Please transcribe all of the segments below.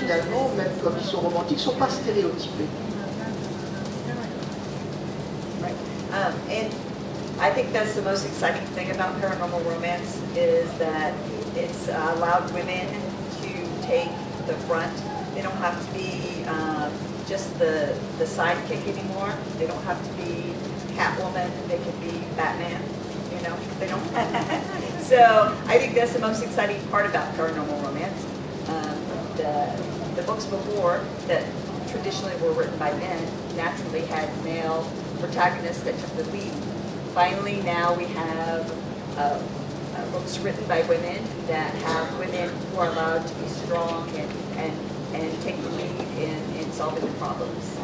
finalement, même comme ils sont romantiques, ne sont pas stéréotypés. And I think that's the most exciting thing about paranormal romance is that it's allowed women to take the front. They don't have to be just the sidekick anymore. They don't have to be Catwoman. They can be Batman. You know, they don't. So I think that's the most exciting part about paranormal romance. The books before that traditionally were written by men naturally had male protagonists that took the lead. Finally, now we have books written by women that have women who are allowed to be strong and take the lead in solving the problems.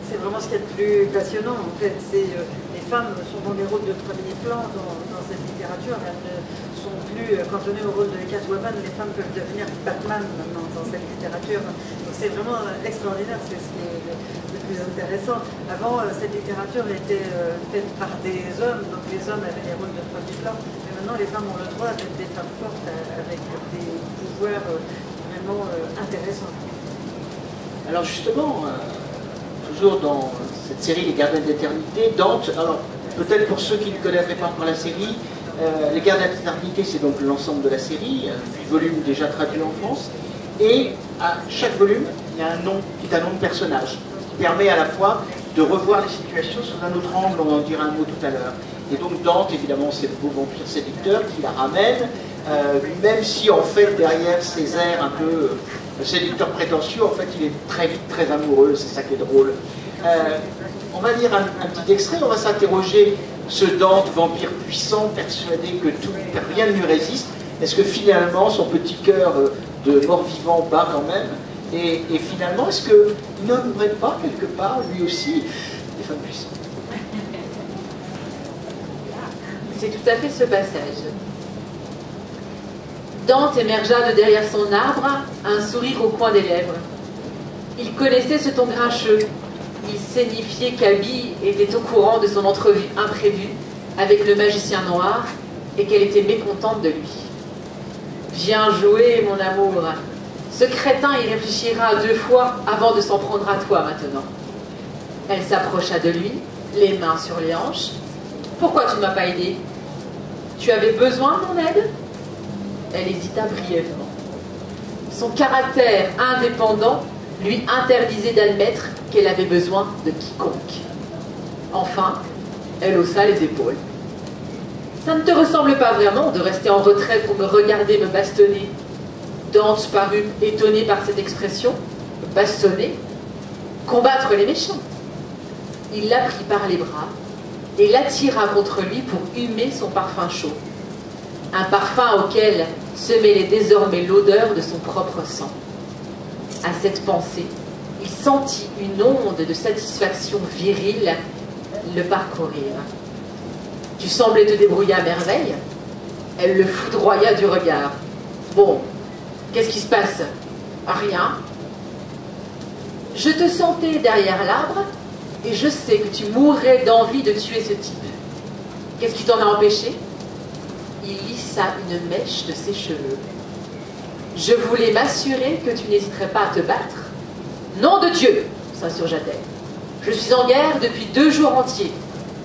C'est vraiment ce qui est le plus passionnant en fait. Les femmes sont dans des rôles de premier plan dans cette littérature. Elles ne sont plus cantonnées au rôle de Catwoman. Les femmes peuvent devenir Batman maintenant dans cette littérature. Donc c'est vraiment extraordinaire. C'est ce qui est le plus intéressant. Avant, cette littérature était faite par des hommes. Donc les hommes avaient des rôles de premier plan. Mais maintenant, les femmes ont le droit d'être des femmes fortes avec des pouvoirs vraiment intéressants. Alors justement, toujours dans cette série Les Gardiens de l'Éternité, Dante, alors peut-être pour ceux qui ne connaîtraient pas encore la série, Les Gardiens de l'Éternité, c'est donc l'ensemble de la série, 8 volumes déjà traduits en France, et à chaque volume, il y a un nom qui est un nom de personnage, qui permet à la fois de revoir les situations sous un autre angle, on en dira un mot tout à l'heure. Et donc Dante, évidemment, c'est le beau vampire séducteur qui la ramène, même si en fait derrière ces airs un peu séducteur prétentieux, en fait il est très vite très amoureux, c'est ça qui est drôle. On va lire un petit extrait, on va s'interroger, ce Dante, vampire puissant, persuadé que rien ne lui résiste, est-ce que finalement son petit cœur de mort-vivant bat quand même, et finalement est-ce qu'il n'aimerait pas quelque part lui aussi des femmes puissantes? C'est tout à fait ce passage. Dante émergea de derrière son arbre, un sourire au coin des lèvres. Il connaissait ce ton grincheux. Il signifiait qu'Abby était au courant de son entrevue imprévue avec le magicien noir et qu'elle était mécontente de lui. « Viens jouer, mon amour. Ce crétin y réfléchira 2 fois avant de s'en prendre à toi maintenant. » Elle s'approcha de lui, les mains sur les hanches. « Pourquoi tu ne m'as pas aidé? Tu avais besoin de mon aide ?» Elle hésita brièvement. Son caractère indépendant lui interdisait d'admettre qu'elle avait besoin de quiconque. Enfin, elle haussa les épaules. « Ça ne te ressemble pas vraiment de rester en retrait pour me regarder me bastonner. » Dante parut étonné par cette expression. « Bastonner? Combattre les méchants. » Il la prit par les bras et l'attira contre lui pour humer son parfum chaud. Un parfum auquel se mêlait désormais l'odeur de son propre sang. À cette pensée, il sentit une onde de satisfaction virile le parcourir. « Tu semblais te débrouiller à merveille ?» Elle le foudroya du regard. « Bon, qu'est-ce qui se passe? »« Rien. »« Je te sentais derrière l'arbre et je sais que tu mourrais d'envie de tuer ce type. Qu'est-ce qui t'en a empêché ?» Il lissa une mèche de ses cheveux. « Je voulais m'assurer que tu n'hésiterais pas à te battre. »« Nom de Dieu !» s'insurgea-t-elle. « Je suis en guerre depuis 2 jours entiers.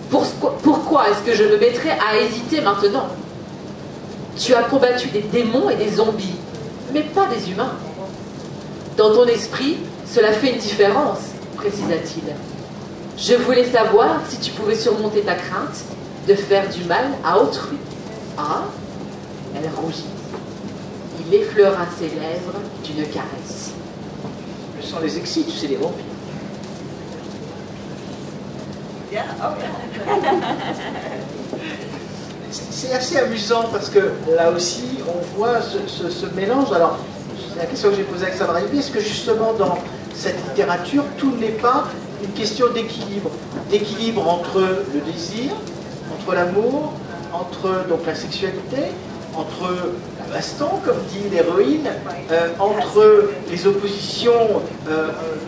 Pourquoi est-ce que je me mettrais à hésiter maintenant? Tu as combattu des démons et des zombies, mais pas des humains. Dans ton esprit, cela fait une différence, précisa-t-il. Je voulais savoir si tu pouvais surmonter ta crainte de faire du mal à autrui. » Ah, elle rougit. Il effleura ses lèvres d'une caresse. Le sang les excite, c'est des vampires. Yeah, oh yeah. C'est assez amusant parce que là aussi, on voit ce mélange. Alors, c'est la question que j'ai posée avec Sandra Ivy, est-ce que justement dans cette littérature, tout n'est pas une question d'équilibre? D'équilibre entre le désir, entre l'amour, entre donc la sexualité, entre la baston, comme dit l'héroïne, entre les oppositions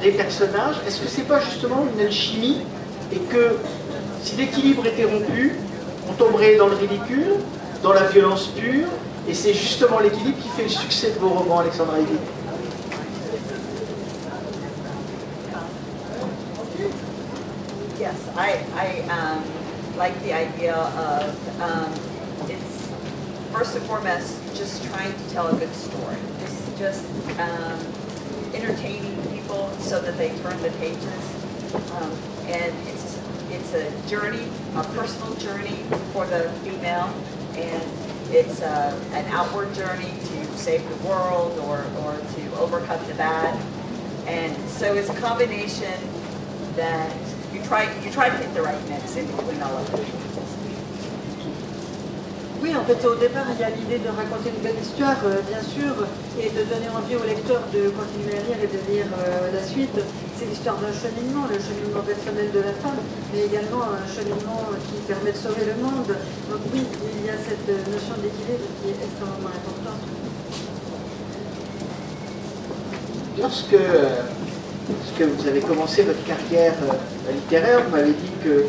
des personnages. Est-ce que c'est pas justement une alchimie et que si l'équilibre était rompu, on tomberait dans le ridicule, dans la violence pure, Et c'est justement l'équilibre qui fait le succès de vos romans, Alexandra Ivy. Yes, I like the idea of it's first and foremost just trying to tell a good story. It's just entertaining people so that they turn the pages, and it's a journey, a personal journey for the female, and it's an outward journey to save the world or to overcome the bad, and so it's a combination that you try to hit the right mix in between all of it. Oui, en fait, au départ, il y a l'idée de raconter une belle histoire, bien sûr, et de donner envie au lecteur de continuer à lire et de lire la suite. C'est l'histoire d'un cheminement, le cheminement personnel de la femme, mais également un cheminement qui permet de sauver le monde. Donc oui, il y a cette notion d'équilibre qui est extrêmement importante. Lorsque vous avez commencé votre carrière littéraire, vous m'avez dit que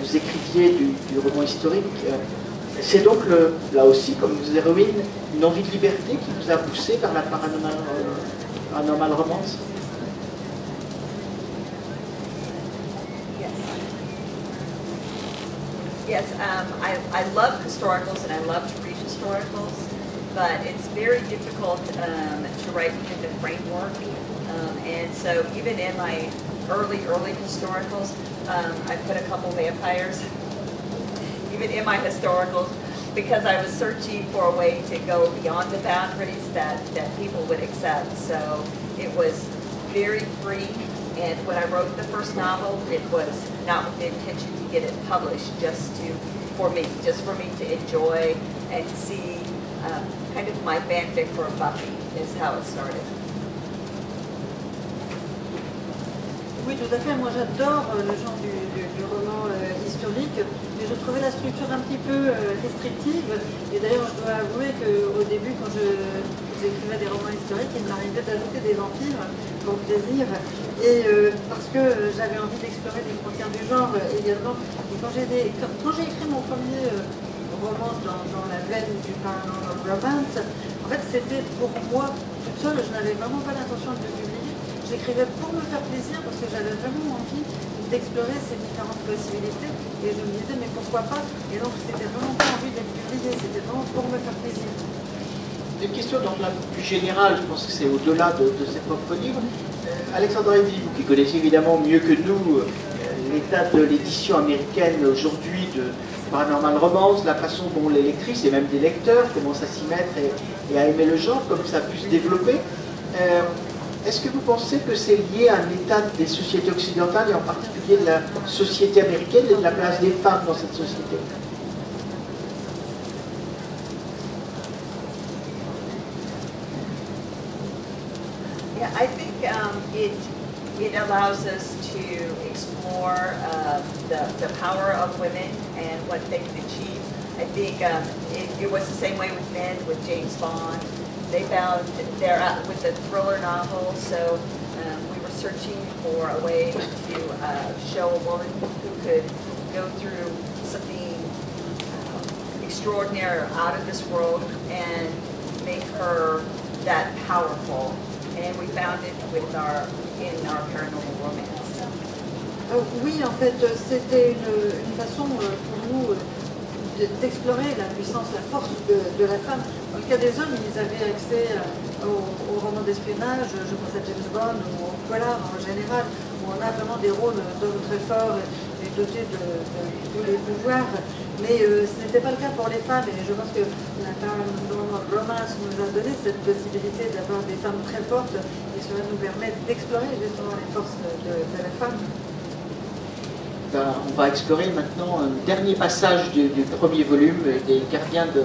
vous écriviez du roman historique. C'est donc, là aussi, comme vos héroïnes, une envie de liberté qui vous a poussé vers la paranormal romance? Yes, I love historicals and I love to read historicals, but it's very difficult to write within the framework. And so even in my early historicals, I put a couple vampires, even in my historicals, because I was searching for a way to go beyond the boundaries that people would accept. So it was very free, and when I wrote the first novel, it was not with the intention to get it published, just for me to enjoy and to see kind of my fanfic for Buffy is how it started. Oui, tout à fait. Moi, j'adore le genre du roman historique, mais je trouvais la structure un petit peu restrictive. Et d'ailleurs, je dois avouer qu'au début, quand j'écrivais des romans historiques, il m'arrivait d'ajouter des vampires pour plaisir. Et parce que j'avais envie d'explorer les frontières du genre également. Et quand j'ai écrit mon premier roman dans la veine du paranormal romance, en fait, c'était pour moi toute seule. Je n'avais vraiment pas l'intention de le publier. J'écrivais pour me faire plaisir parce que j'avais vraiment envie d'explorer ces différentes possibilités et je me disais mais pourquoi pas, et donc c'était vraiment pas envie d'être publié, c'était vraiment pour me faire plaisir. Une question donc là plus générale, je pense que c'est au-delà de ses propres livres. Alexandra Ivy, vous qui connaissez évidemment mieux que nous l'état de l'édition américaine aujourd'hui de Paranormal Romance, la façon dont les lectrices et même des lecteurs commencent à s'y mettre et à aimer le genre, comme ça a pu se développer. Est-ce que vous pensez que c'est lié à un état des sociétés occidentales et en particulier de la société américaine et de la place des femmes dans cette société? Yeah, I think it allows us to explore the power of women and what they can achieve. I think it was the same way with men, with James Bond. They found they're out with the thriller novel, so we were searching for a way to show a woman who could go through something extraordinary out of this world and make her that powerful. And we found it in our paranormal romance. Oui, en fait, c'était une façon pour nous d'explorer la puissance, la force de la femme. Dans le cas des hommes, ils avaient accès aux romans d'espionnage, je pense à James Bond ou au polar en général, où on a vraiment des rôles d'hommes très forts et dotés de tous les pouvoirs. Mais ce n'était pas le cas pour les femmes, et je pense que la paranormal romance nous a donné cette possibilité d'avoir des femmes très fortes, et cela nous permet d'explorer justement les forces de la femme. On va explorer maintenant un dernier passage du premier volume des Gardiens de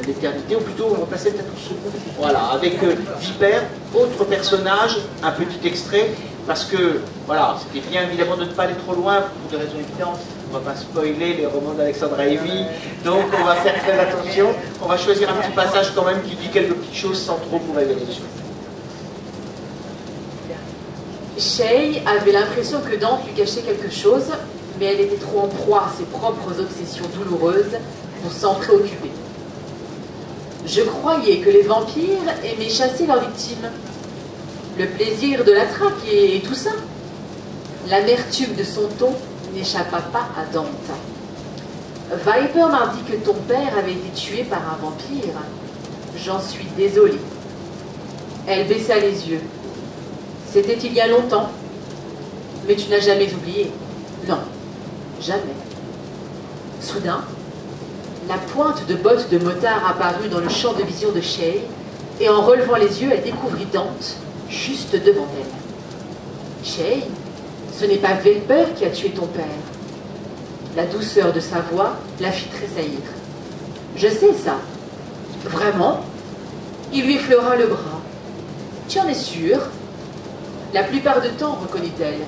l'éternité, ou plutôt on va passer peut-être au second. Voilà, avec Vipère, autre personnage, un petit extrait, parce que voilà, c'était bien évidemment de ne pas aller trop loin pour des raisons évidentes. On ne va pas spoiler les romans d'Alexandra Ivy, donc on va faire très attention. On va choisir un petit passage quand même qui dit quelques petites choses sans trop vous révéler les choses. Shay avait l'impression que Dante lui cachait quelque chose, mais elle était trop en proie à ses propres obsessions douloureuses pour s'en préoccuper. Je croyais que les vampires aimaient chasser leurs victimes. Le plaisir de la traque et tout ça. L'amertume de son ton n'échappa pas à Dante. Viper m'a dit que ton père avait été tué par un vampire. J'en suis désolée. Elle baissa les yeux. C'était il y a longtemps. Mais tu n'as jamais oublié. Non, jamais. Soudain, la pointe de bottes de motard apparut dans le champ de vision de Shay, et en relevant les yeux, elle découvrit Dante, juste devant elle. Shay, ce n'est pas Viper qui a tué ton père. La douceur de sa voix la fit tressaillir. Je sais ça. Vraiment? Il lui effleura le bras. Tu en es sûre? La plupart du temps, reconnut-elle.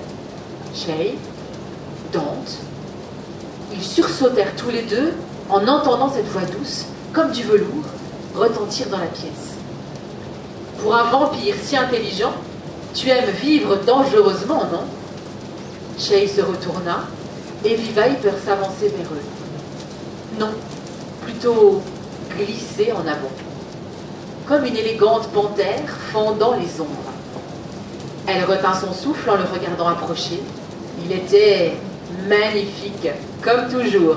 Shay, Dante. Ils sursautèrent tous les deux en entendant cette voix douce, comme du velours, retentir dans la pièce. Pour un vampire si intelligent, tu aimes vivre dangereusement, non? Shay se retourna et vit Viper s'avancer vers eux. Non, plutôt glisser en avant, comme une élégante panthère fendant les ombres. Elle retint son souffle en le regardant approcher. Il était magnifique, comme toujours.